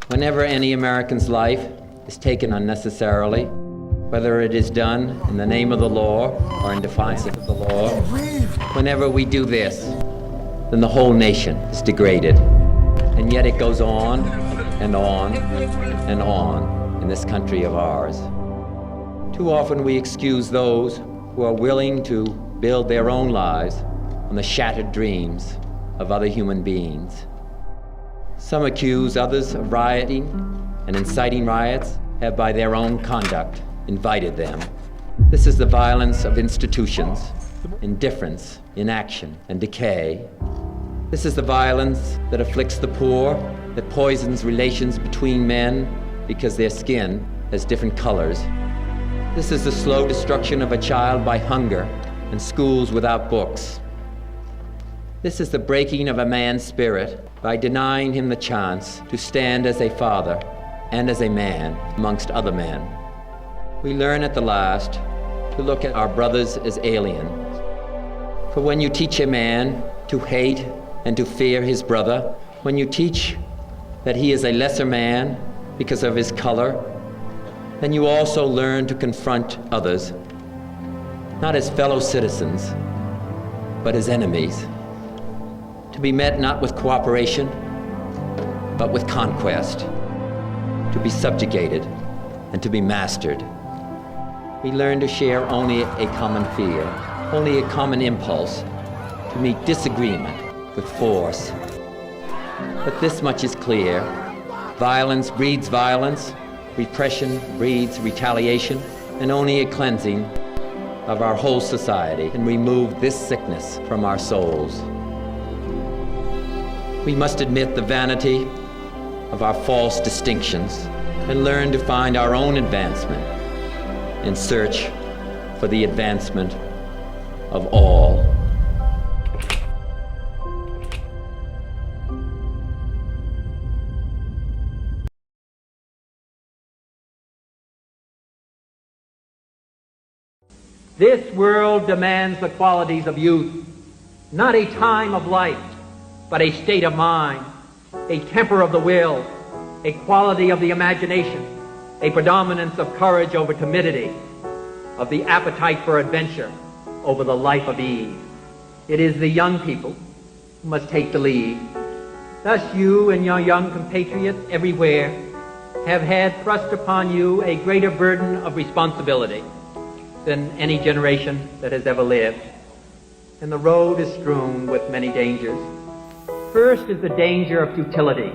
Whenever any American's life is taken unnecessarily, whether it is done in the name of the law or in defiance of the law, whenever we do this, then the whole nation is degraded. And yet it goes on and on and on in this country of ours. Too often we excuse those who are willing to build their own lives on the shattered dreams of other human beings. Some accuse others of rioting and inciting riots have by their own conduct invited them. This is the violence of institutions, indifference, inaction, and decay. This is the violence that afflicts the poor, that poisons relations between men because their skin has different colors. This is the slow destruction of a child by hunger and schools without books. This is the breaking of a man's spirit by denying him the chance to stand as a father and as a man amongst other men. We learn at the last to look at our brothers as alien. For when you teach a man to hate and to fear his brother, when you teach that he is a lesser man because of his color, then you also learn to confront others, not as fellow citizens, but as enemies, to be met not with cooperation, but with conquest, to be subjugated and to be mastered. We learn to share only a common fear, only a common impulse, to meet disagreement with force. But this much is clear: violence breeds violence, repression breeds retaliation, and only a cleansing of our whole society can remove this sickness from our souls. We must admit the vanity of our false distinctions and learn to find our own advancement in search for the advancement of all. This world demands the qualities of youth, not a time of life, but a state of mind, a temper of the will, a quality of the imagination, a predominance of courage over timidity, of the appetite for adventure over the life of ease. It is the young people who must take the lead. Thus you and your young compatriots everywhere have had thrust upon you a greater burden of responsibility than any generation that has ever lived. And the road is strewn with many dangers. First is the danger of futility,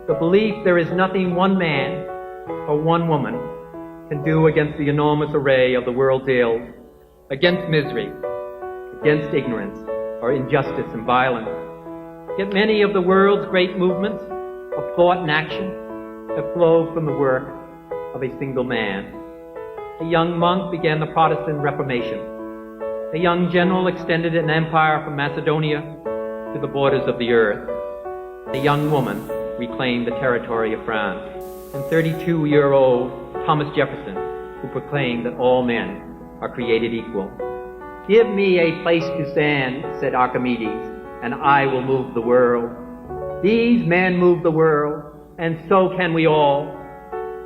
the belief there is nothing one man or one woman can do against the enormous array of the world's ills, against misery, against ignorance or injustice and violence. Yet many of the world's great movements of thought and action have flowed from the work of a single man. A young monk began the Protestant Reformation. A young general extended an empire from Macedonia to the borders of the earth. A young woman reclaimed the territory of France. And 32-year-old Thomas Jefferson, who proclaimed that all men are created equal. "Give me a place to stand," said Archimedes, "and I will move the world." These men move the world, and so can we all.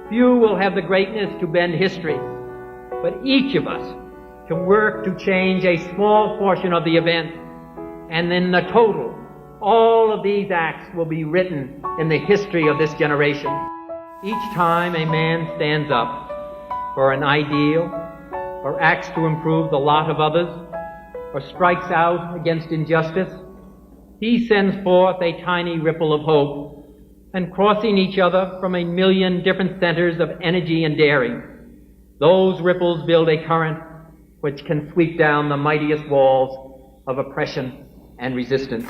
Few will have the greatness to bend history, but each of us can work to change a small portion of the event, and in the total, all of these acts will be written in the history of this generation. Each time a man stands up for an ideal, or acts to improve the lot of others, or strikes out against injustice, he sends forth a tiny ripple of hope, and crossing each other from a million different centers of energy and daring, those ripples build a current which can sweep down the mightiest walls of oppression and resistance.